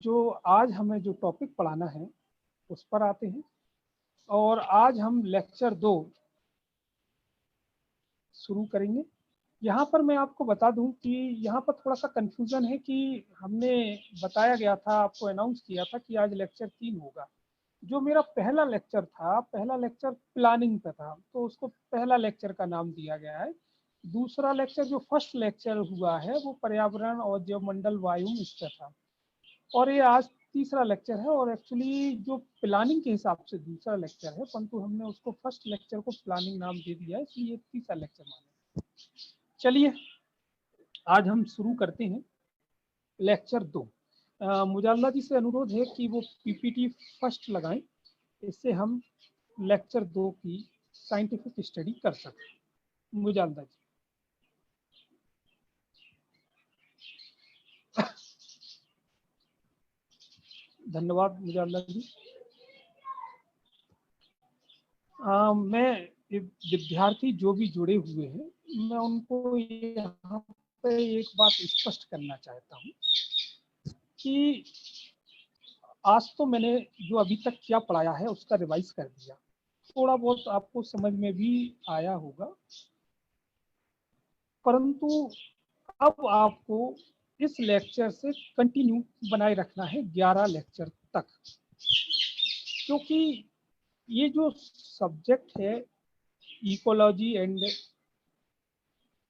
जो आज हमें जो टॉपिक पढ़ाना है उस पर आते हैं। और आज हम लेक्चर 2 शुरू करेंगे। यहाँ पर मैं आपको बता दूं कि यहाँ पर थोड़ा सा कंफ्यूजन है कि हमने बताया गया था, आपको अनाउंस किया था कि आज लेक्चर 3 होगा। जो मेरा पहला लेक्चर था, पहला लेक्चर प्लानिंग पे था, तो उसको पहला लेक्चर का नाम दिया गया है। दूसरा लेक्चर जो फर्स्ट लेक्चर हुआ है वो पर्यावरण और जैवमंडल वायु इस पर था। और ये आज तीसरा लेक्चर है, और एक्चुअली जो प्लानिंग के हिसाब से दूसरा लेक्चर है, परंतु हमने उसको फर्स्ट लेक्चर को प्लानिंग नाम दे दिया है, इसलिए तीसरा लेक्चर माने। चलिए आज हम शुरू करते हैं लेक्चर 2। मुजाल्ला जी से अनुरोध है कि वो पीपीटी फर्स्ट लगाएं, इससे हम लेक्चर 2 की साइंटिफिक स्टडी कर सकें। मुजाल्ला जी। धन्यवाद मुजाल्ला जी। मैं विद्यार्थी जो भी जुड़े हुए हैं, मैं उनको यहाँ पे एक बात स्पष्ट करना चाहता हूँ कि आज तो मैंने जो अभी तक क्या पढ़ाया है उसका रिवाइज कर दिया, थोड़ा बहुत आपको समझ में भी आया होगा, परंतु अब आपको इस लेक्चर से कंटिन्यू बनाए रखना है 11 लेक्चर तक, क्योंकि ये जो सब्जेक्ट है इकोलॉजी एंड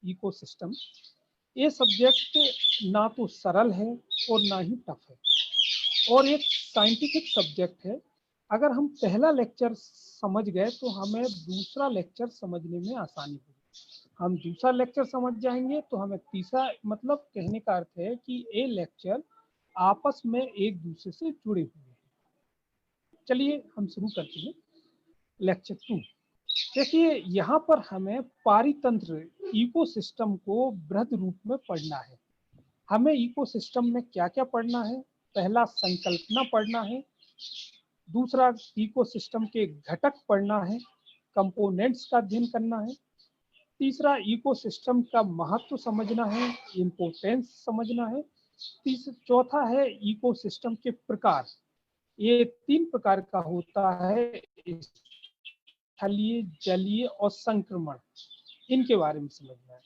इकोसिस्टम, ये सब्जेक्ट ना तो सरल है और ना ही टफ है, और एक साइंटिफिक सब्जेक्ट है। अगर हम पहला लेक्चर समझ गए तो हमें दूसरा लेक्चर समझने में आसानी होगी। हम दूसरा लेक्चर समझ जाएंगे तो हमें तीसरा, मतलब कहने का अर्थ है कि ये लेक्चर आपस में एक दूसरे से जुड़े हुए हैं। चलिए हम शुरू करते हैं लेक्चर 2। देखिए यहाँ पर हमें पारितंत्र इकोसिस्टम को बृहद रूप में पढ़ना है। हमें इकोसिस्टम में क्या क्या पढ़ना है? पहला संकल्पना पढ़ना है, दूसरा इकोसिस्टम के घटक पढ़ना है, कंपोनेंट्स का अध्ययन करना है, तीसरा इकोसिस्टम का महत्व समझना है, इम्पोर्टेंस समझना है, चौथा है इकोसिस्टम के प्रकार। ये 3 प्रकार का होता है, स्थलीय, जलीय और संक्रमण, इनके बारे में समझना है।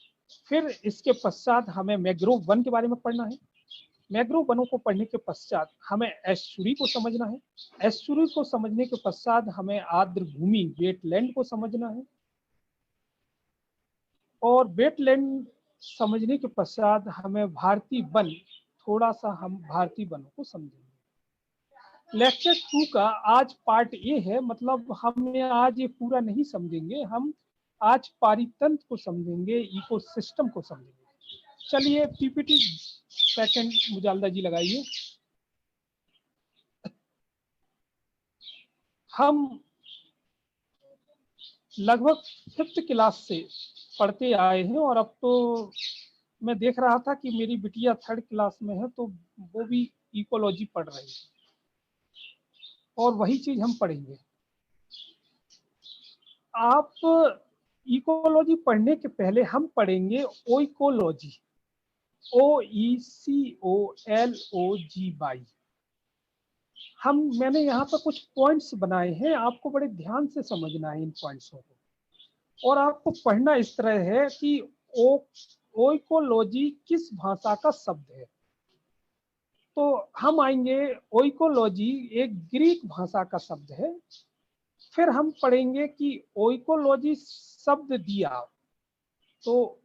फिर इसके पश्चात हमें मैग्रोव वन के बारे में पढ़ना है। मैग्रोव वनों को पढ़ने के पश्चात हमें एस्चुरी को समझना है। एस्चुरी को समझने के पश्चात हमें आर्द्र भूमि वेटलैंड को समझना है, और वेटलैंड समझने के पश्चात हमें भारतीय वन, थोड़ा सा हम भारतीय वनों को समझेंगे। लेक्चर 2 का आज पार्ट ए है, मतलब हम आज ये पूरा नहीं समझेंगे, हम आज पारितंत्र को समझेंगे, इकोसिस्टम को समझेंगे। चलिए पीपीटी सेकंड मुजाल्दा जी लगाइए। हम लगभग 5th क्लास से पढ़ते आए हैं, और अब तो मैं देख रहा था कि मेरी बिटिया 3rd क्लास में है, तो वो भी इकोलॉजी पढ़ रही है, और वही चीज हम पढ़ेंगे। आप इकोलॉजी पढ़ने के पहले हम पढ़ेंगे ओइकोलॉजी, OECOLOGY। मैंने यहाँ पर कुछ पॉइंट्स बनाए हैं, आपको बड़े ध्यान से समझना है इन पॉइंट्सों को, और आपको पढ़ना इस तरह है कि ओइकोलॉजी किस भाषा का शब्द है। तो हम आएंगे, ओइकोलॉजी एक ग्रीक भाषा का शब्द है। फिर हम पढ़ेंगे कि ओइकोलॉजी शब्द दिया, तो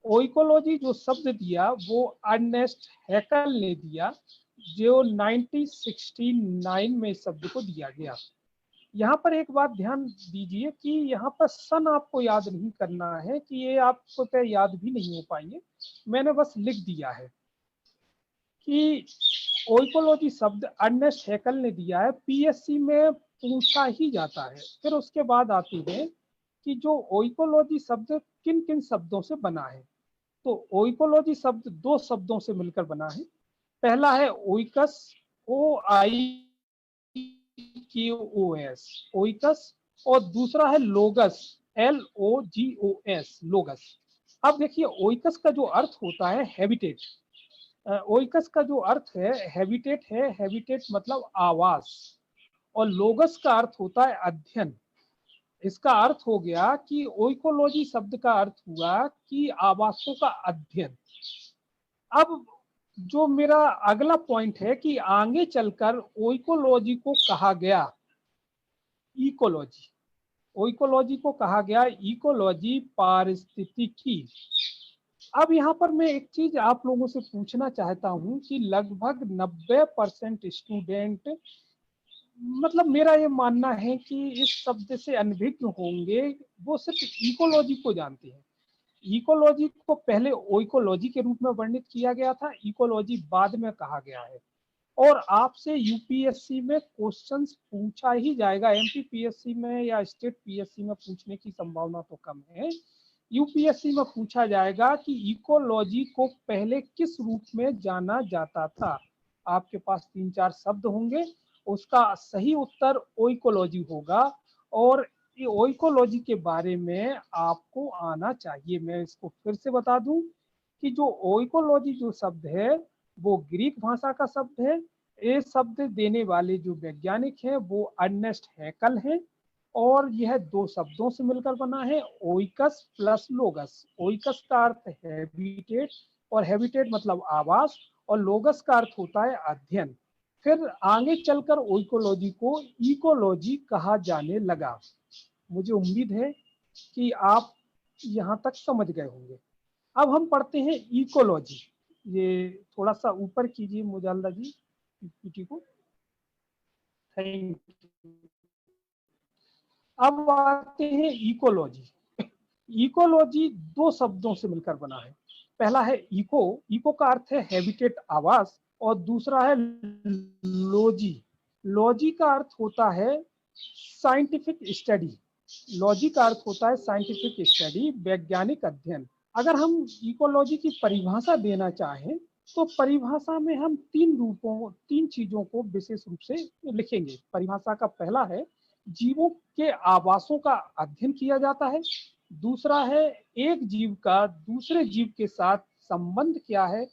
ओइकोलॉजी जो शब्द दिया वो अर्नेस्ट हैकल ने दिया, जो 1969 में इस शब्द को दिया गया। यहाँ पर एक बात ध्यान दीजिए कि यहाँ पर सन आपको याद नहीं करना है, कि ये आपको तो याद भी नहीं हो पाएंगे, मैंने बस लिख दिया है कि ओइकोलॉजी शब्द अर्नेस्ट हैकल ने दिया है। पीएससी में पूछा ही जाता है। फिर उसके बाद आती है कि जो ओइकोलॉजी शब्द किन किन शब्दों से बना है। तो ओइकोलॉजी शब्द 2 शब्दों से मिलकर बना है। पहला है ओइकस, OIKOS, ओइकस, और दूसरा है लोगस, LOGOS, लोगस। अब देखिए ओइकस का जो अर्थ होता है हैबिटेट, ओइकस का जो अर्थ है हैबिटेट मतलब आवास, और लोगस का अर्थ होता है अध्ययन। इसका अर्थ हो गया कि ओइकोलॉजी शब्द का अर्थ हुआ कि आवासों का अध्ययन। अब जो मेरा अगला पॉइंट है कि आगे चलकर ओइकोलॉजी को कहा गया इकोलॉजी, ओइकोलॉजी को कहा गया इकोलॉजी पारिस्थितिकी। अब यहाँ पर मैं एक चीज आप लोगों से पूछना चाहता हूँ कि लगभग 90% स्टूडेंट, मतलब मेरा ये मानना है कि इस शब्द से अनभिज्ञ होंगे, वो सिर्फ इकोलॉजी को जानते हैं। इकोलॉजी को पहले ओइकोलॉजी के रूप में वर्णित किया गया था, इकोलॉजी बाद में कहा गया है। और आपसे यूपीएससी में क्वेश्चंस पूछा ही जाएगा, एमपीपीएससी में या स्टेट पीएससी में पूछने की संभावना तो कम है। यूपीएससी में पूछा जाएगा कि इकोलॉजी को पहले किस रूप में जाना जाता था। आपके पास 3-4 शब्द होंगे, उसका सही उत्तर ओइकोलॉजी होगा, और ये ओइकोलॉजी के बारे में आपको आना चाहिए। मैं इसको फिर से बता दूं कि जो ओइकोलॉजी जो शब्द है वो ग्रीक भाषा का शब्द है। ये शब्द देने वाले जो वैज्ञानिक हैं वो अर्नेस्ट हैकल हैं, और यह 2 शब्दों से मिलकर बना है, ओइकस प्लस लोगस। ओइकस का अर्थ हैबिटेट, और हैबिटेट मतलब आवास, और लोगस का अर्थ होता है अध्ययन। फिर आगे चलकर ओइकोलॉजी को इकोलॉजी कहा जाने लगा। मुझे उम्मीद है कि आप यहाँ तक समझ गए होंगे। अब हम पढ़ते हैं इकोलॉजी। ये थोड़ा सा ऊपर कीजिए मुजाल्ला जी पीपीटी को, थैंक यू। अब आते हैं इकोलॉजी। इकोलॉजी 2 शब्दों से मिलकर बना है। पहला है इको, इको का अर्थ है हैबिटेट आवास, और दूसरा है लॉजी। लॉजी का अर्थ होता है साइंटिफिक स्टडी। लॉजी का अर्थ होता है साइंटिफिक स्टडी, वैज्ञानिक अध्ययन। अगर हम इकोलॉजी की परिभाषा देना चाहें तो परिभाषा में हम 3 चीजों को विशेष रूप से लिखेंगे। परिभाषा का पहला है जीवों के आवासों का अध्ययन किया जाता है। दूसरा है एक जीव का दूसरे जीव के साथ संबंध क्या है,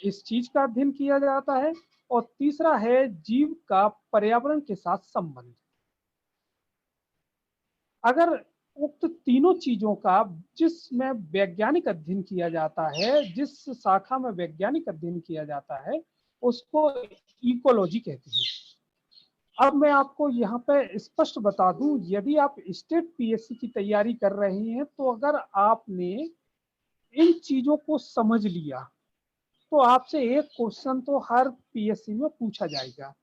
इस चीज का अध्ययन किया जाता है। और तीसरा है जीव का पर्यावरण के साथ संबंध। अगर उक्त तीनों चीजों का जिसमें वैज्ञानिक अध्ययन किया जाता है, जिस शाखा में वैज्ञानिक अध्ययन किया जाता है, उसको इकोलॉजी कहते हैं। अब मैं आपको यहाँ पे स्पष्ट बता दूं, यदि आप स्टेट पीएससी की तैयारी कर रहे हैं तो अगर आपने इन चीजों को समझ लिया तो आपसे एक क्वेश्चन तो हर पीएससी में पूछा जाएगा,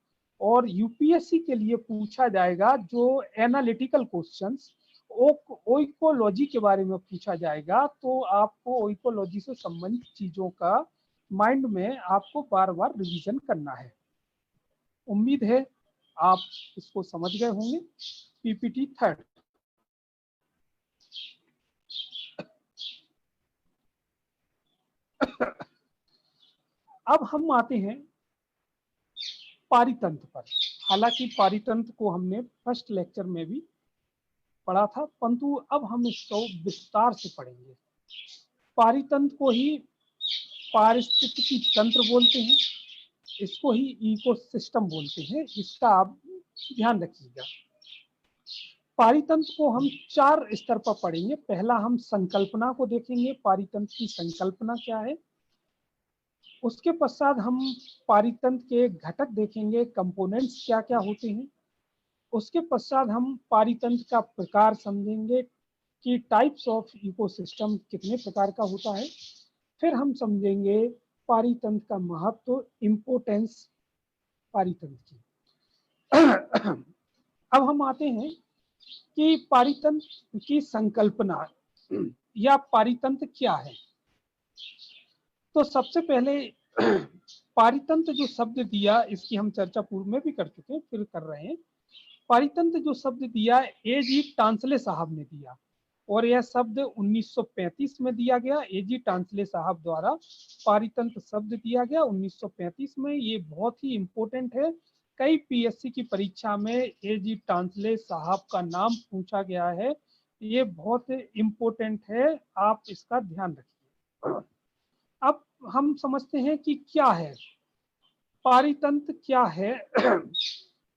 और यूपीएससी के लिए पूछा जाएगा जो एनालिटिकल क्वेश्चंस ओइकोलॉजी के बारे में पूछा जाएगा। तो आपको ओइकोलॉजी से संबंधित चीजों का माइंड में आपको बार बार रिवीजन करना है। उम्मीद है आप इसको समझ गए होंगे। पीपीटी 3। अब हम आते हैं पारितंत्र पर। हालांकि पारितंत्र को हमने फर्स्ट लेक्चर में भी पढ़ा था, परंतु अब हम इसको विस्तार से पढ़ेंगे। पारितंत्र को ही पारिस्थितिकी तंत्र बोलते हैं, इसको ही इकोसिस्टम बोलते हैं, इसका आप ध्यान रखिएगा। पारितंत्र को हम 4 स्तर पर पढ़ेंगे। पहला हम संकल्पना को देखेंगे, पारितंत्र की संकल्पना क्या है। उसके पश्चात हम पारितंत्र के घटक देखेंगे, कंपोनेंट्स क्या क्या होते हैं। उसके पश्चात हम पारितंत्र का प्रकार समझेंगे कि टाइप्स ऑफ इकोसिस्टम कितने प्रकार का होता है। फिर हम समझेंगे पारितंत्र का महत्व, इम्पोर्टेंस पारितंत्र की। अब हम आते हैं कि पारितंत्र की संकल्पना या पारितंत्र क्या है। तो सबसे पहले पारितंत्र जो शब्द दिया, इसकी हम चर्चा पूर्व में भी कर चुके हैं, फिर कर रहे हैं। पारितंत्र जो शब्द दिया A.G. टांसले साहब ने दिया, और यह शब्द 1935 में दिया गया। A.G. टांसले साहब द्वारा पारितंत्र शब्द दिया गया 1935 में। ये बहुत ही इम्पोर्टेंट है, कई पीएससी की परीक्षा में A.G. टांसले साहब का नाम पूछा गया है। ये बहुत इम्पोर्टेंट है, आप इसका ध्यान रखिए। अब हम समझते हैं कि क्या है पारितंत्र, क्या है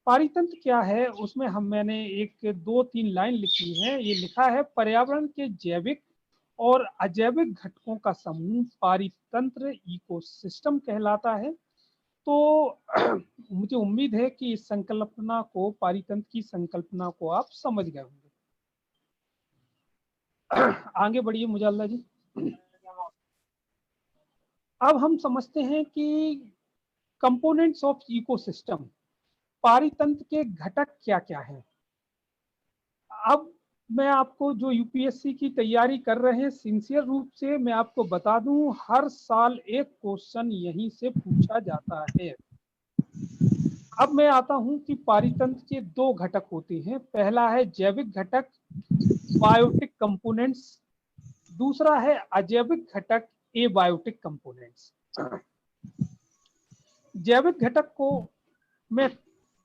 पारितंत्र क्या है। उसमें मैंने एक 2-3 लाइन लिखी है। ये लिखा है, पर्यावरण के जैविक और अजैविक घटकों का समूह पारितंत्र इकोसिस्टम कहलाता है। तो मुझे उम्मीद है कि इस संकल्पना को, पारितंत्र की संकल्पना को आप समझ गए होंगे। आगे बढ़िए मुजल्ला जी। अब हम समझते हैं कि कंपोनेंट्स ऑफ इकोसिस्टम, पारितंत्र के घटक क्या क्या हैं। अब मैं आपको, जो यूपीएससी की तैयारी कर रहे हैं सिंसियर रूप से, मैं आपको बता दूं, हर साल एक क्वेश्चन यहीं से पूछा जाता है। अब मैं आता हूं कि पारितंत्र के 2 घटक होते हैं। पहला है जैविक घटक, बायोटिक कंपोनेंट्स। दूसरा है अजैविक घटक, एबायोटिक कंपोनेंट्स। जैविक घटक को में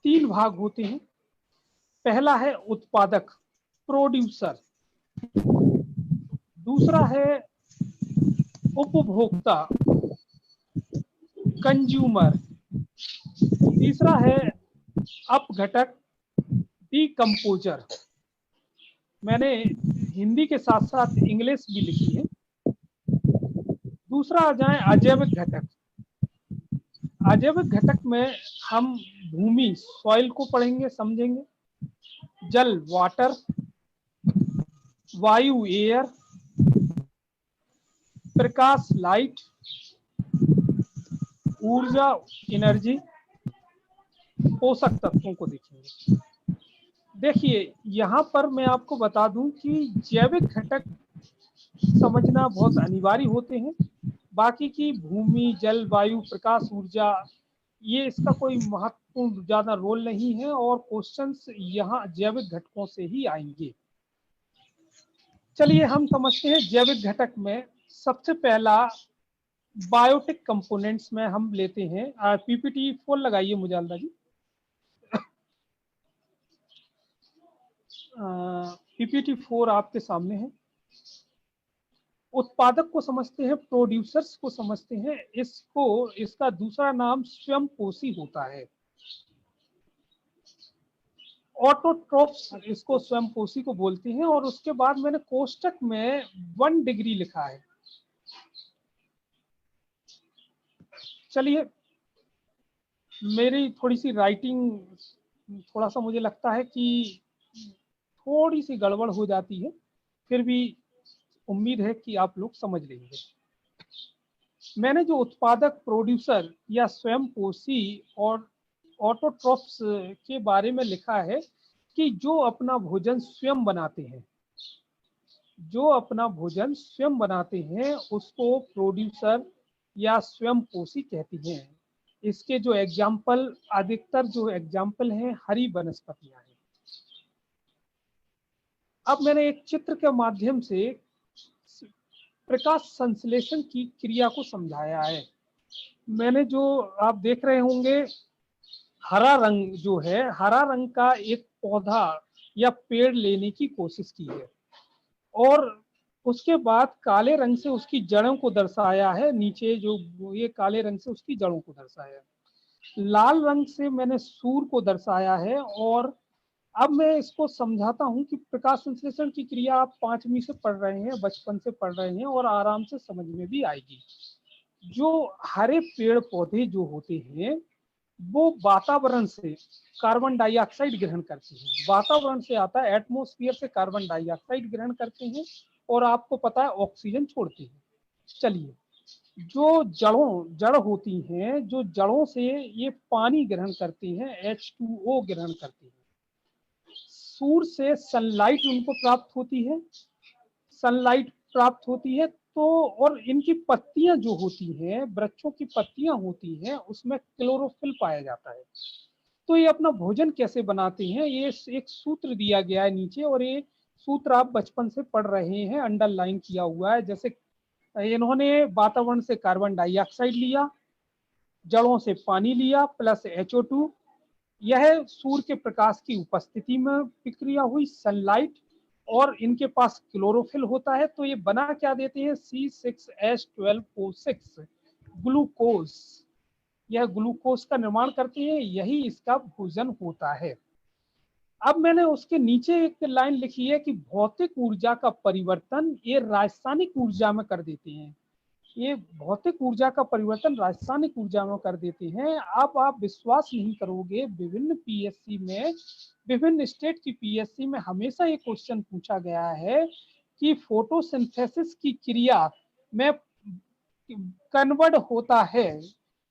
3 भाग होते हैं। पहला है उत्पादक, प्रोड्यूसर। दूसरा है उपभोक्ता, कंज्यूमर। तीसरा है अपघटक, डीकंपोजर। मैंने हिंदी के साथ साथ इंग्लिश भी लिखी है। दूसरा आ जाए अजैविक घटक। अजैविक घटक में हम भूमि, सॉइल को पढ़ेंगे, समझेंगे। जल, वाटर। वायु, एयर। प्रकाश, लाइट। ऊर्जा, एनर्जी। पोषक तत्वों को देखेंगे। देखिए, यहाँ पर मैं आपको बता दूं कि जैविक घटक समझना बहुत अनिवार्य होते हैं। बाकी की भूमि, जल, वायु, प्रकाश, ऊर्जा, ये इसका कोई महत्वपूर्ण ज्यादा रोल नहीं है और क्वेश्चंस यहाँ जैविक घटकों से ही आएंगे। चलिए हम समझते हैं जैविक घटक में सबसे पहला बायोटिक कंपोनेंट्स में हम लेते हैं। पीपीटी 4 लगाइए मुजालदा जी। पीपीटी 4 आपके सामने है। उत्पादक को समझते हैं, प्रोड्यूसर्स को समझते हैं। इसका दूसरा नाम स्वयंपोषी होता है। ऑटोट्रोफ्स इसको स्वयंपोषी को बोलते हैं। और उसके बाद मैंने कोष्टक में 1 डिग्री लिखा है। चलिए, मेरी थोड़ी सी राइटिंग, थोड़ा सा मुझे लगता है कि थोड़ी सी गड़बड़ हो जाती है, फिर भी उम्मीद है कि आप लोग समझ लेंगे। मैंने जो उत्पादक, प्रोड्यूसर या स्वयंपोषी और ऑटोट्रोफ्स के बारे में लिखा है कि जो अपना भोजन स्वयं बनाते हैं, जो अपना भोजन स्वयं बनाते हैं उसको प्रोड्यूसर या स्वयंपोषी कहते हैं। इसके जो एग्जाम्पल, अधिकतर जो एग्जाम्पल हैं, हरी वनस्पतियां हैं। अब मैंने एक चित्र के माध्यम से प्रकाश संश्लेषण की क्रिया को समझाया है। मैंने, जो आप देख रहे होंगे, हरा रंग जो है, हरा रंग का एक पौधा या पेड़ लेने की कोशिश की है और उसके बाद काले रंग से उसकी जड़ों को दर्शाया है। नीचे जो ये काले रंग से उसकी जड़ों को दर्शाया है। लाल रंग से मैंने सूर्य को दर्शाया है। और अब मैं इसको समझाता हूं कि प्रकाश संश्लेषण की क्रिया आप 5वीं से पढ़ रहे हैं, बचपन से पढ़ रहे हैं और आराम से समझ में भी आएगी। जो हरे पेड़ पौधे जो होते हैं वो वातावरण से कार्बन डाइऑक्साइड ग्रहण करते हैं। वातावरण से आता है, एटमॉस्फेयर से कार्बन डाइऑक्साइड ग्रहण करते हैं और आपको पता है ऑक्सीजन छोड़ते हैं। चलिए, जो जड़ होती हैं, जो जड़ों से ये पानी ग्रहण करती हैं, H2O ग्रहण करती हैं। सूर्य से सनलाइट उनको प्राप्त होती है, सनलाइट प्राप्त होती है। तो और इनकी पत्तियां जो होती हैं, वृक्षों की पत्तियां होती हैं, उसमें क्लोरोफिल पाया जाता है। तो ये अपना भोजन कैसे बनाते हैं, ये एक सूत्र दिया गया है नीचे और ये सूत्र आप बचपन से पढ़ रहे हैं, अंडरलाइन किया हुआ है। जैसे इन्होंने वातावरण से कार्बन डाइऑक्साइड लिया, जड़ों से पानी लिया प्लस HO2। यह सूर्य के प्रकाश की उपस्थिति में प्रक्रिया हुई, सनलाइट, और इनके पास क्लोरोफिल होता है। तो ये बना क्या देते हैं, C6H12O6। ग्लूकोज, यह ग्लूकोज का निर्माण करती है, यही इसका भोजन होता है। अब मैंने उसके नीचे एक लाइन लिखी है कि भौतिक ऊर्जा का परिवर्तन ये रासायनिक ऊर्जा में कर देते हैं। ये भौतिक ऊर्जा का परिवर्तन रासायनिक ऊर्जा में कर देते हैं। अब आप विश्वास नहीं करोगे, विभिन्न पीएससी में, विभिन्न स्टेट की पीएससी में हमेशा ये क्वेश्चन पूछा गया है कि फोटोसिंथेसिस की क्रिया में कन्वर्ट होता है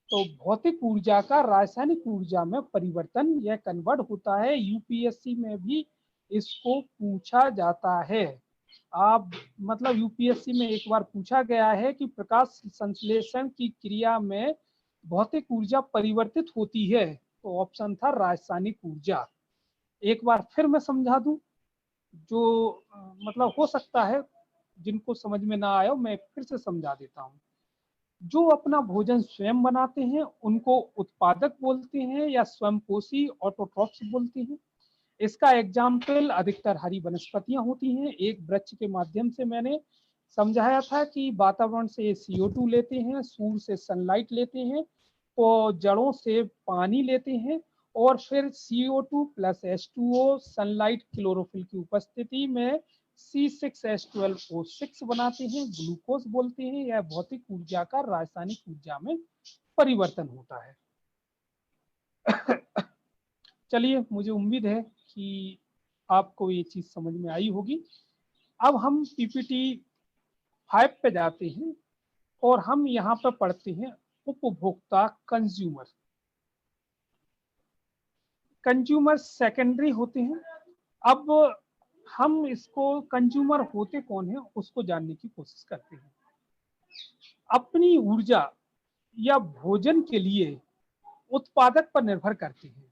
तो भौतिक ऊर्जा का रासायनिक ऊर्जा में परिवर्तन यह कन्वर्ट होता है। यूपीएससी में भी इसको पूछा जाता है। आप मतलब यूपीएससी में एक बार पूछा गया है कि प्रकाश संश्लेषण की क्रिया में भौतिक ऊर्जा परिवर्तित होती है, तो ऑप्शन था रासायनिक ऊर्जा। एक बार फिर मैं समझा दूं, जो मतलब हो सकता है जिनको समझ में ना आया, मैं फिर से समझा देता हूं। जो अपना भोजन स्वयं बनाते हैं उनको उत्पादक बोलते हैं या स्वयंपोषी ऑटोट्रॉफ्स बोलते हैं। इसका एग्जाम्पल अधिकतर हरी वनस्पतियां होती हैं। एक वृक्ष के माध्यम से मैंने समझाया था कि वातावरण से CO2 लेते हैं, सूर्य से सनलाइट लेते हैं, तो जड़ों से पानी लेते हैं और फिर CO2 plus H2O sunlight chlorophyll की उपस्थिति में C6H12O6 बनाते हैं, ग्लूकोज बोलते हैं। यह भौतिक ऊर्जा का रासायनिक ऊर्जा में परिवर्तन होता है। चलिए, मुझे उम्मीद है कि आपको ये चीज समझ में आई होगी। अब हम PPT 5 पे जाते हैं और हम यहाँ पर पढ़ते हैं उपभोक्ता, कंज्यूमर। कंज्यूमर सेकेंडरी होते हैं। अब हम इसको कंज्यूमर होते कौन है उसको जानने की कोशिश करते हैं। अपनी ऊर्जा या भोजन के लिए उत्पादक पर निर्भर करते हैं।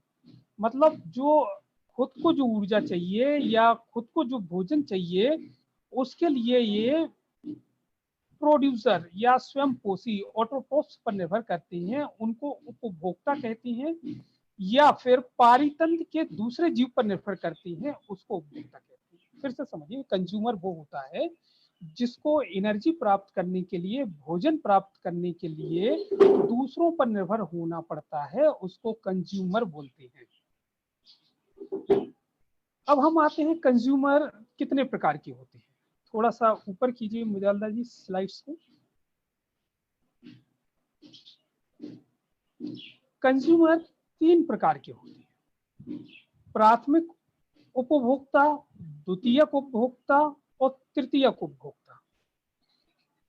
मतलब जो खुद को जो ऊर्जा चाहिए या खुद को जो भोजन चाहिए उसके लिए ये प्रोड्यूसर या स्वयंपोषी ऑटोट्रॉफ्स पर निर्भर करते हैं, उनको उपभोक्ता कहते हैं। या फिर पारितंत्र के दूसरे जीव पर निर्भर करती हैं, उसको उपभोक्ता कहते हैं। फिर से समझिए, कंज्यूमर वो होता है जिसको एनर्जी प्राप्त करने के लिए, भोजन प्राप्त करने के लिए दूसरों पर निर्भर होना पड़ता है, उसको कंज्यूमर बोलते हैं। अब हम आते हैं कंज्यूमर कितने प्रकार के होते हैं। थोड़ा सा ऊपर कीजिए मुजालदा जी स्लाइड्स को। कंज्यूमर 3 प्रकार के होते हैं: प्राथमिक उपभोक्ता, द्वितीयक उपभोक्ता और तृतीयक उपभोक्ता।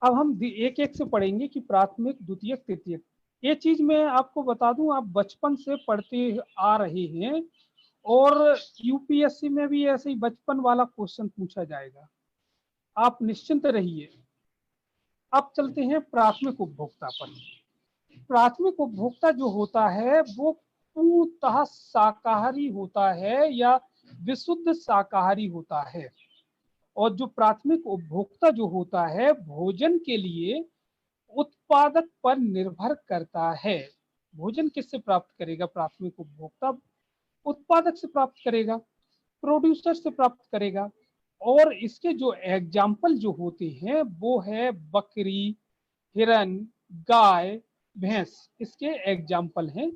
अब हम एक एक से पढ़ेंगे कि प्राथमिक, द्वितीयक, तृतीयक। ये चीज मैं आपको बता दूं, आप बचपन से पढ़ते आ रहे हैं और यूपीएससी में भी ऐसे ही बचपन वाला क्वेश्चन पूछा जाएगा, आप निश्चिंत रहिए। अब चलते हैं प्राथमिक उपभोक्ता पर। प्राथमिक उपभोक्ता जो होता है वो पूर्णतः शाकाहारी होता है या विशुद्ध शाकाहारी होता है। और जो प्राथमिक उपभोक्ता जो होता है भोजन के लिए उत्पादक पर निर्भर करता है। भोजन किससे प्राप्त करेगा प्राथमिक उपभोक्ता? उत्पादक से प्राप्त करेगा, प्रोड्यूसर से प्राप्त करेगा। और इसके जो एग्जाम्पल जो होते हैं वो है बकरी, हिरन, गाय, भैंस, इसके एग्जाम्पल हैं।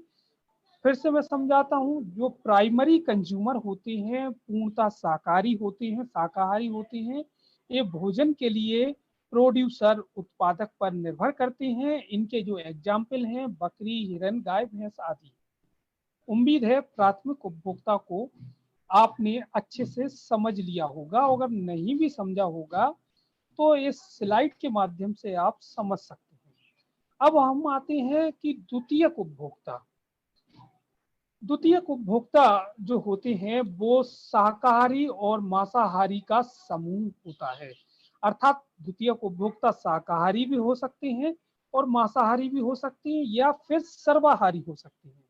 फिर से मैं समझाता हूं, जो प्राइमरी कंज्यूमर होते हैं पूर्णतः शाकाहारी होते हैं, शाकाहारी होते हैं। ये भोजन के लिए प्रोड्यूसर, उत्पादक पर निर्भर करते हैं। इनके जो एग्जाम्पल हैं बकरी, हिरन, गाय, भैंस आदि। उम्मीद है प्राथमिक उपभोक्ता को आपने अच्छे से समझ लिया होगा। अगर नहीं भी समझा होगा तो इस स्लाइड के माध्यम से आप समझ सकते हैं। अब हम आते हैं कि द्वितीयक उपभोक्ता। द्वितीयक उपभोक्ता जो होते हैं वो शाकाहारी और मांसाहारी का समूह होता है। अर्थात द्वितीयक उपभोक्ता शाकाहारी भी हो सकते हैं और मांसाहारी भी हो सकते हैं या फिर सर्वाहारी हो सकते हैं।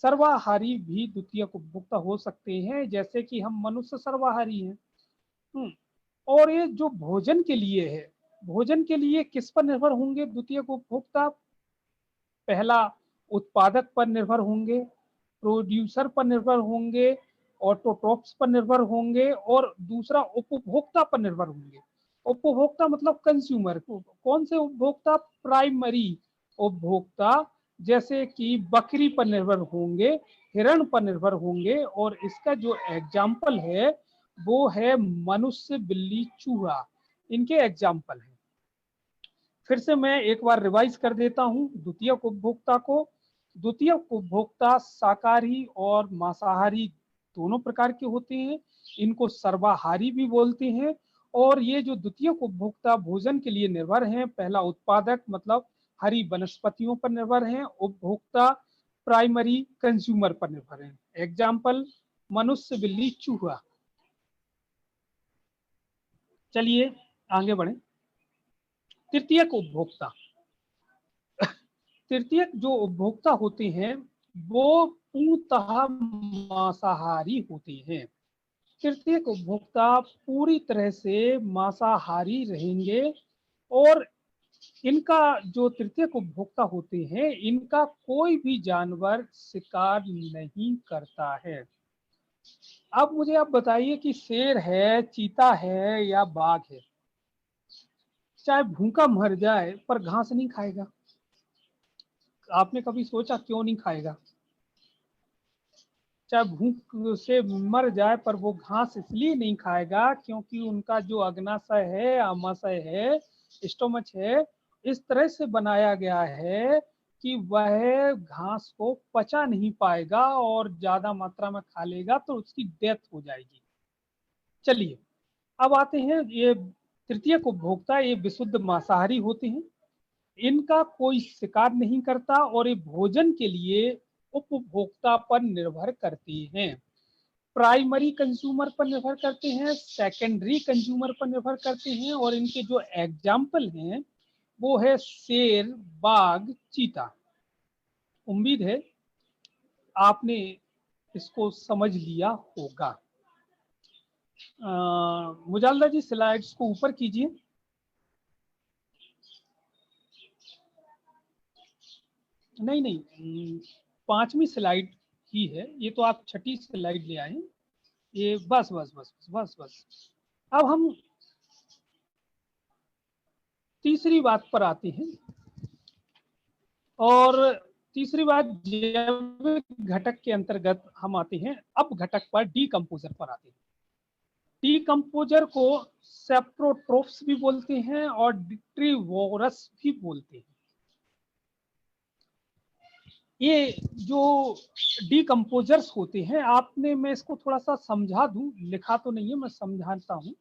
सर्वाहारी भी द्वितीयक उपभोक्ता हो सकते हैं, जैसे कि हम मनुष्य सर्वाहारी हैं। और ये जो भोजन के लिए है, भोजन के लिए किस पर निर्भर होंगे द्वितीयक उपभोक्ता? पहला, उत्पादक पर निर्भर होंगे, प्रोड्यूसर पर निर्भर होंगे, ऑटोट्रॉफ्स पर निर्भर होंगे और दूसरा उपभोक्ता पर निर्भर होंगे। उपभोक्ता मतलब कंज्यूमर। कौन से उपभोक्ता? प्राइमरी, उपभोक्ता जैसे कि बकरी पर निर्भर होंगे, हिरण पर निर्भर होंगे, और इसका जो एग्जाम्पल है वो है मनुष्य, बिल्ली, चूहा, इनके एग्जाम्पल हैं। फिर से मैं एक बार रिवाइज कर देता हूं द्वितीयक उपभोक्ता को। द्वितीयक उपभोक्ता शाकाहारी और मांसाहारी दोनों प्रकार के होते हैं, इनको सर्वाहारी भी बोलते हैं। और ये जो द्वितीयक उपभोक्ता भोजन के लिए निर्भर हैं, पहला उत्पादक मतलब हरी वनस्पतियों पर निर्भर हैं, उपभोक्ता प्राइमरी कंज्यूमर पर निर्भर हैं। एग्जाम्पल मनुष्य, बिल्ली, चूहा। चलिए आगे बढ़े। तृतीयक उपभोक्ता। तृतीयक जो उपभोक्ता होते हैं वो पूर्णतः मांसाहारी होते हैं। तृतीयक उपभोक्ता पूरी तरह से मांसाहारी रहेंगे, और इनका जो तृतीयक उपभोक्ता होते हैं इनका कोई भी जानवर शिकार नहीं करता है। अब मुझे आप बताइए कि शेर है, चीता है या बाघ है, चाहे भूखा मर जाए पर घास नहीं खाएगा। आपने कभी सोचा क्यों नहीं खाएगा? चाहे भूख से मर जाए पर वो घास इसलिए नहीं खाएगा क्योंकि उनका जो अग्नाशय है, आमाशय है, स्टोमच है, इस तरह से बनाया गया है कि वह घास को पचा नहीं पाएगा, और ज्यादा मात्रा में खा लेगा तो उसकी डेथ हो जाएगी। चलिए अब आते हैं, ये तृतीयक उपभोक्ता ये विशुद्ध मांसाहारी होते हैं, इनका कोई शिकार नहीं करता, और ये भोजन के लिए उपभोक्ता पर निर्भर करते हैं। प्राइमरी कंज्यूमर पर निर्भर करते हैं, सेकेंडरी कंज्यूमर पर निर्भर करते हैं, और इनके जो एग्जाम्पल हैं वो है शेर, बाघ, चीता। उम्मीद है आपने इसको समझ लिया होगा। मुजालदा जी स्लाइड्स को ऊपर कीजिए। नहीं नहीं, पांचवी स्लाइड ही है ये, तो आप छठी स्लाइड ले आए। ये बस बस बस बस बस। अब हम तीसरी बात पर आते हैं, और तीसरी बात जैविक घटक के अंतर्गत हम आते हैं अब घटक पर, डीकम्पोजर पर आते हैं। डीकम्पोजर को सेप्रोट्रोप्स भी बोलते हैं और डिट्रीवोरस भी बोलते हैं। ये जो डीकम्पोजर्स होते हैं, आपने, मैं इसको थोड़ा सा समझा दूं, लिखा तो नहीं है, मैं समझाता हूं।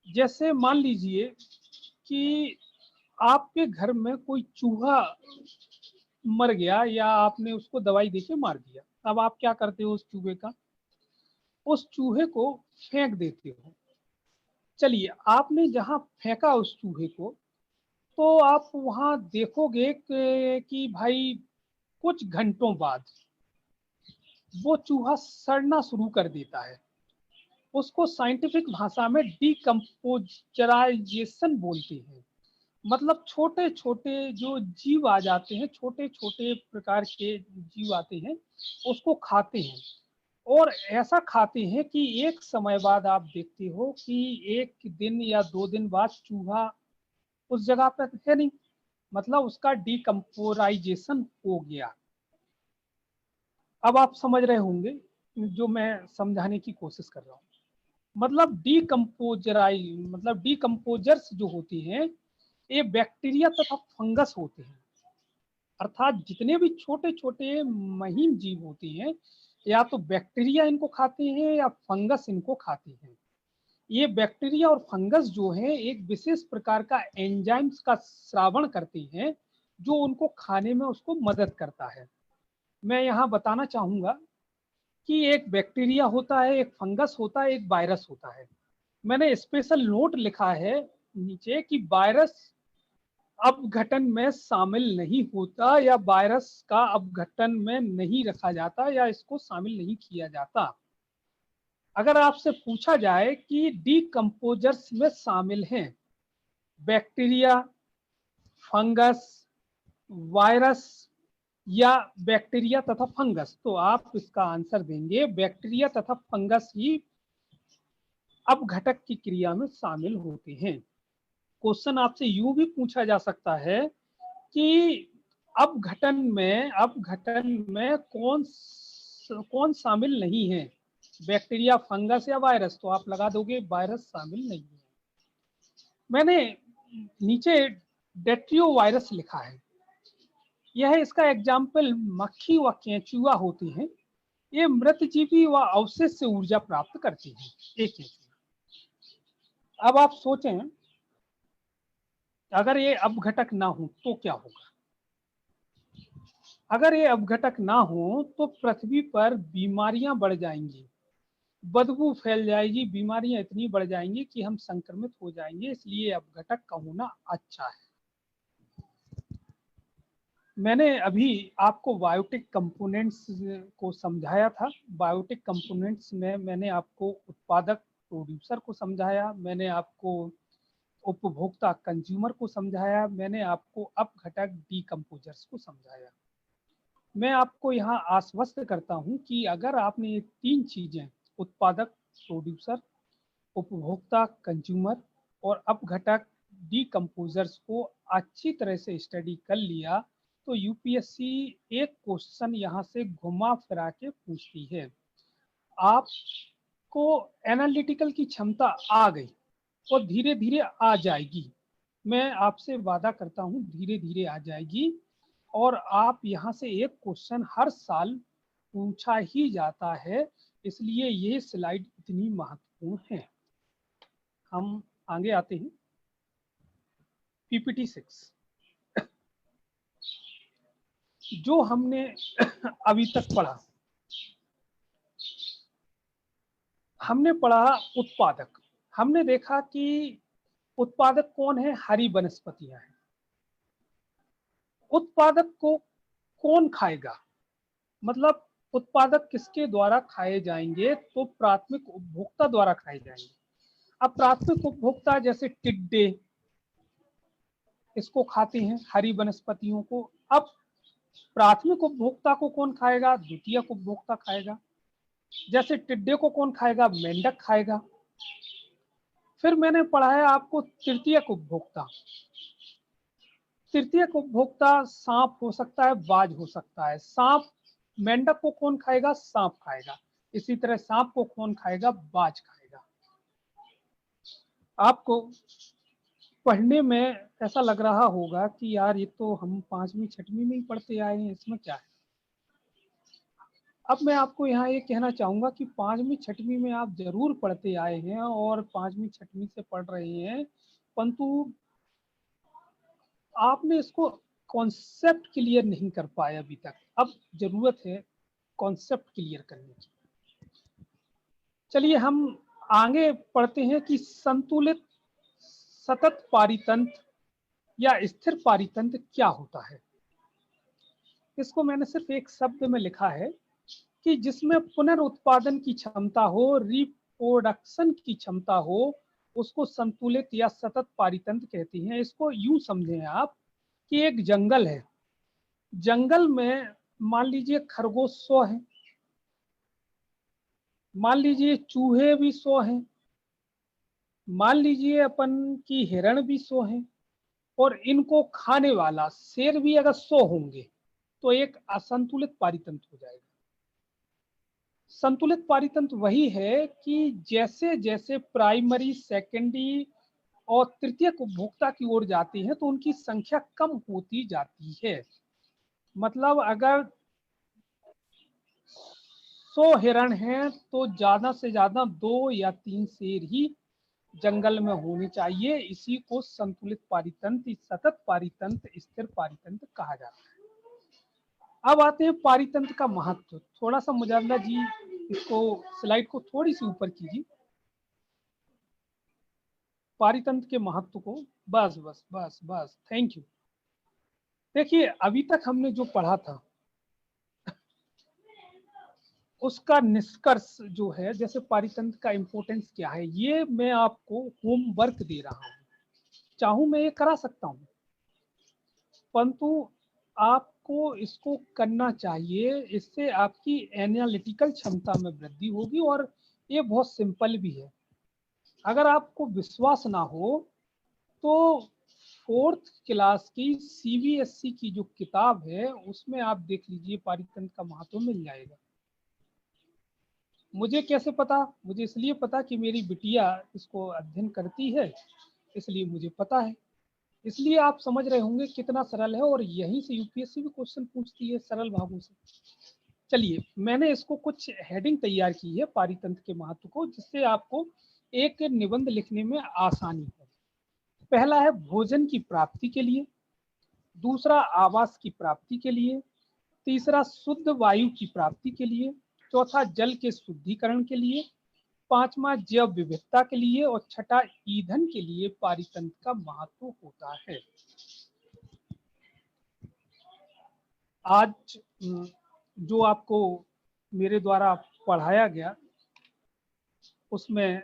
जैसे मान लीजिए कि आपके घर में कोई चूहा मर गया, या आपने उसको दवाई देके मार दिया, अब आप क्या करते हो, उस चूहे को फेंक देते हो। चलिए आपने जहां फेंका उस चूहे को, तो आप वहां देखोगे कि भाई कुछ घंटों बाद वो चूहा सड़ना शुरू कर देता है। उसको साइंटिफिक भाषा में डीकम्पोजराइजेशन बोलते हैं। मतलब छोटे छोटे जो जीव आ जाते हैं, छोटे छोटे प्रकार के जीव आते हैं, उसको खाते हैं। और ऐसा खाते हैं कि एक समय बाद आप देखते हो कि एक दिन या 2 दिन बाद चूहा उस जगह पर है नहीं, मतलब उसका डीकम्पोराइजेशन हो गया। अब आप समझ रहे होंगे जो मैं समझाने की कोशिश कर रहा हूँ। मतलब डीकम्पोजर्स जो होती हैं ये बैक्टीरिया तथा फंगस होते हैं। अर्थात जितने भी छोटे छोटे महीन जीव होते हैं, या तो बैक्टीरिया इनको खाते हैं या फंगस इनको खाते हैं। ये बैक्टीरिया और फंगस जो है एक विशेष प्रकार का एंजाइम्स का श्रावण करते हैं, जो उनको खाने में उसको मदद करता है। मैं यहाँ बताना चाहूंगा कि एक बैक्टीरिया होता है, एक फंगस होता है, एक वायरस होता है। मैंने स्पेशल नोट लिखा है नीचे कि वायरस अपघटन में शामिल नहीं होता, या वायरस का अपघटन में नहीं रखा जाता, या इसको शामिल नहीं किया जाता। अगर आपसे पूछा जाए कि डीकम्पोजर्स में शामिल हैं बैक्टीरिया, फंगस, वायरस या बैक्टीरिया तथा फंगस, तो आप इसका आंसर देंगे बैक्टीरिया तथा फंगस ही अपघटक की क्रिया में शामिल होते हैं। क्वेश्चन आपसे यूं भी पूछा जा सकता है कि अपघटन में कौन शामिल नहीं है, बैक्टीरिया, फंगस या वायरस, तो आप लगा दोगे वायरस शामिल नहीं है। मैंने नीचे डेट्रियो वायरस लिखा है, यह इसका एग्जाम्पल मक्खी व केंचुआ होती हैं। ये मृतजीवी व अवशेष से ऊर्जा प्राप्त करती हैं। एक अब आप सोचें, अगर ये अपघटक ना हो तो क्या होगा? अगर ये अपघटक ना हो तो पृथ्वी पर बीमारियां बढ़ जाएंगी, बदबू फैल जाएगी, बीमारियां इतनी बढ़ जाएंगी कि हम संक्रमित हो जाएंगे। इसलिए अपघटक का होना अच्छा है। मैंने अभी आपको बायोटिक कंपोनेंट्स को समझाया था। बायोटिक कंपोनेंट्स में मैंने आपको उत्पादक, प्रोड्यूसर को समझाया, मैंने आपको उपभोक्ता, कंज्यूमर को समझाया, मैंने आपको अपघटक, डीकम्पोजर्स को समझाया। मैं आपको यहाँ आश्वस्त करता हूँ कि अगर आपने ये 3 चीजें, उत्पादक, प्रोड्यूसर, उपभोक्ता, कंज्यूमर, और अपघटक, डीकम्पोजर्स को अच्छी तरह से स्टडी कर लिया तो यूपीएससी एक क्वेश्चन यहाँ से घुमा फिरा के पूछती है। आपको एनालिटिकल की क्षमता आ गई और धीरे धीरे आ जाएगी। मैं आपसे वादा करता हूँ धीरे धीरे आ जाएगी, और आप यहाँ से एक क्वेश्चन हर साल पूछा ही जाता है, इसलिए ये स्लाइड इतनी महत्वपूर्ण है। हम आगे आते हैं। पीपीटी 6 जो हमने अभी तक पढ़ा, हमने पढ़ा उत्पादक। हमने देखा कि उत्पादक कौन है? हरी वनस्पतियां हैं। उत्पादक को कौन खाएगा? मतलब उत्पादक किसके द्वारा खाए जाएंगे? तो प्राथमिक उपभोक्ता द्वारा खाए जाएंगे। अब प्राथमिक उपभोक्ता जैसे टिड्डे, इसको खाते हैं, हरी वनस्पतियों को। अब प्राथमिक उपभोक्ता को कौन खाएगा? द्वितीयक उपभोक्ता खाएगा। जैसे टिड्डे को कौन खाएगा? मेंढक खाएगा। फिर मैंने पढ़ाया आपको तृतीयक उपभोक्ता। तृतीयक उपभोक्ता सांप हो सकता है, बाज हो सकता है। सांप, मेंढक को कौन खाएगा? सांप खाएगा। इसी तरह सांप को कौन खाएगा? बाज खाएगा। आपको पढ़ने में ऐसा लग रहा होगा कि यार ये तो हम 5वीं 6वीं में ही पढ़ते आए हैं, इसमें क्या है? अब मैं आपको यहाँ ये कहना चाहूंगा कि 5वीं 6वीं में आप जरूर पढ़ते आए हैं और 5वीं 6वीं से पढ़ रहे हैं, परंतु आपने इसको कॉन्सेप्ट क्लियर नहीं कर पाए अभी तक। अब जरूरत है कॉन्सेप्ट क्लियर करने की। चलिए हम आगे पढ़ते हैं कि संतुलित सतत पारितंत्र या स्थिर पारितंत्र क्या होता है। इसको मैंने सिर्फ एक शब्द में लिखा है कि जिसमें पुनरुत्पादन की क्षमता हो, रिप्रोडक्शन की क्षमता हो, उसको संतुलित या सतत पारितंत्र कहते हैं। इसको यूं समझें आप कि एक जंगल है, जंगल में मान लीजिए खरगोश 100 है, मान लीजिए चूहे भी 100 हैं, मान लीजिए अपन की हिरण भी 100 हैं, और इनको खाने वाला शेर भी अगर 100 होंगे तो एक असंतुलित पारितंत्र हो जाएगा। संतुलित पारितंत्र वही है कि जैसे जैसे प्राइमरी, सेकेंडरी और तृतीयक उपभोक्ता की ओर जाती है तो उनकी संख्या कम होती जाती है। मतलब अगर 100 हिरण हैं तो ज्यादा से ज्यादा 2 या 3 शेर ही जंगल में होने चाहिए। इसी को संतुलित पारितंत्र, सतत पारितंत्र, स्थिर पारितंत्र कहा जाता है। अब आते हैं पारितंत्र का महत्व। थोड़ा सा मुजाहिदा जी इसको, स्लाइड को थोड़ी सी ऊपर कीजिए, पारितंत्र के महत्व को। बस बस बस बस, थैंक यू। देखिए अभी तक हमने जो पढ़ा था उसका निष्कर्ष जो है, जैसे पारितंत्र का इंपॉर्टेंस क्या है, ये मैं आपको होमवर्क दे रहा हूँ। चाहूं मैं ये करा सकता हूँ, परंतु आपको इसको करना चाहिए। इससे आपकी एनालिटिकल क्षमता में वृद्धि होगी और ये बहुत सिंपल भी है। अगर आपको विश्वास ना हो तो 4th क्लास की सीबीएसई की जो किताब है उसमें आप देख लीजिए पारितंत्र का महत्व मिल जाएगा। मुझे कैसे पता? मुझे इसलिए पता कि मेरी बिटिया इसको अध्ययन करती है, इसलिए मुझे पता है। इसलिए आप समझ रहे होंगे कितना सरल है, और यहीं से यूपीएससी भी क्वेश्चन पूछती है सरल भागों से। चलिए, मैंने इसको कुछ हेडिंग तैयार की है पारितंत्र के महत्व को, जिससे आपको एक निबंध लिखने में आसानी हो। पहला है भोजन की प्राप्ति के लिए, दूसरा आवास की प्राप्ति के लिए, तीसरा शुद्ध वायु की प्राप्ति के लिए, चौथा जल के शुद्धिकरण के लिए, पांचवा जैव विविधता के लिए, और छठा ईंधन के लिए पारितंत्र का महत्व होता है। आज जो आपको मेरे द्वारा पढ़ाया गया उसमें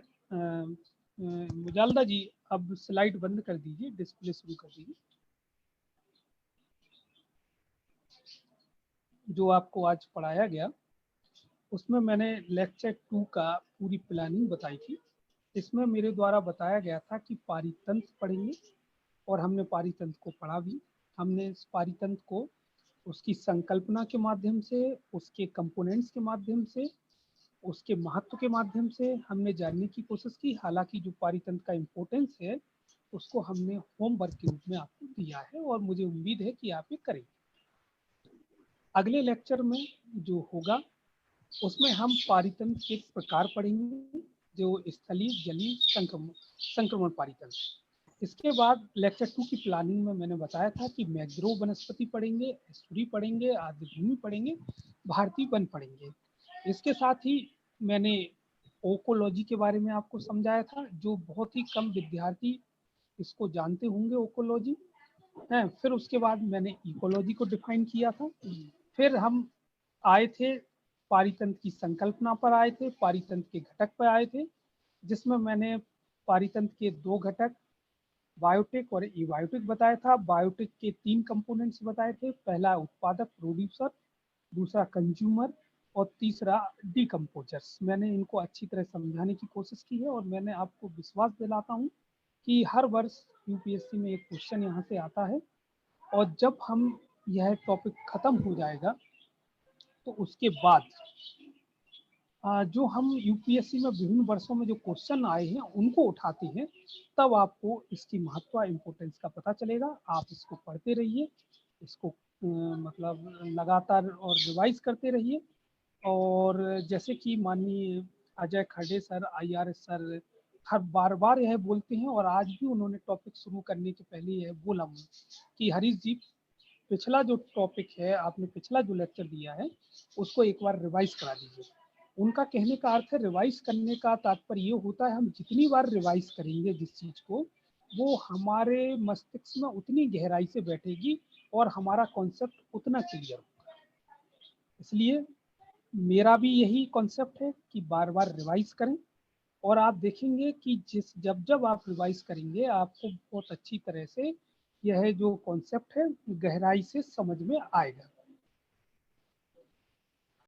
मुजालदा जी अब स्लाइड बंद कर दीजिए, डिस्प्ले शुरू कर दीजिए। जो आपको आज पढ़ाया गया उसमें मैंने लेक्चर 2 का पूरी प्लानिंग बताई थी। इसमें मेरे द्वारा बताया गया था कि पारितंत्र पढ़ेंगे, और हमने पारितंत्र को पढ़ा भी। हमने इस पारितंत्र को उसकी संकल्पना के माध्यम से, उसके कंपोनेंट्स के माध्यम से, उसके महत्व के माध्यम से हमने जानने की कोशिश की। हालांकि जो पारितंत्र का इम्पोर्टेंस है उसको हमने होमवर्क के रूप में आपको दिया है, और मुझे उम्मीद है कि आप ये करेंगे। अगले लेक्चर में जो होगा उसमें हम पारितंत्र के प्रकार पढ़ेंगे, जो स्थलीय, जलीय, संक्रमण पारितंत्र। इसके बाद लेक्चर 2 की प्लानिंग में मैंने बताया था कि मैग्रोव वनस्पति पढ़ेंगे, एस्टुरी पढ़ेंगे, आर्द्रभूमि पढ़ेंगे, भारतीय वन पढ़ेंगे। इसके साथ ही मैंने ओकोलॉजी के बारे में आपको समझाया था, जो बहुत ही कम विद्यार्थी इसको जानते होंगे, ओकोलॉजी है। फिर उसके बाद मैंने इकोलॉजी को डिफाइन किया था। फिर हम आए थे पारितंत्र की संकल्पना पर, आए थे पारितंत्र के घटक पर आए थे, जिसमें मैंने पारितंत्र के 2 घटक बायोटिक और एबायोटिक बताया था। बायोटिक के 3 कंपोनेंट्स बताए थे, पहला उत्पादक प्रोड्यूसर, दूसरा कंज्यूमर, और तीसरा डिकम्पोजर्स। मैंने इनको अच्छी तरह समझाने की कोशिश की है, और मैंने आपको विश्वास दिलाता हूँ कि हर वर्ष यूपीएससी में एक क्वेश्चन यहाँ से आता है, और जब हम यह टॉपिक खत्म हो जाएगा तो उसके बाद जो हम यूपीएससी में विभिन्न वर्षों में जो क्वेश्चन आए हैं उनको उठाते हैं, तब आपको इसकी महत्व, इम्पोर्टेंस का पता चलेगा। आप इसको पढ़ते रहिए, इसको मतलब लगातार और रिवाइज करते रहिए। और जैसे कि माननीय अजय खड़े सर, आईआरएस सर हर बार बार यह बोलते हैं, और आज भी उन्होंने टॉपिक शुरू करने के पहले यह बोला कि हरीश जी, पिछला जो टॉपिक है, आपने पिछला जो लेक्चर दिया है उसको एक बार रिवाइज करा दीजिए। उनका कहने का अर्थ है, रिवाइज करने का तात्पर्य ये होता है हम जितनी बार रिवाइज करेंगे जिस चीज को, वो हमारे मस्तिष्क में उतनी गहराई से बैठेगी और हमारा कॉन्सेप्ट उतना क्लियर होगा। इसलिए मेरा भी यही कॉन्सेप्ट है कि बार बार रिवाइज करें, और आप देखेंगे कि जब जब आप रिवाइज करेंगे आपको बहुत अच्छी तरह से यह जो कॉन्सेप्ट है गहराई से समझ में आएगा।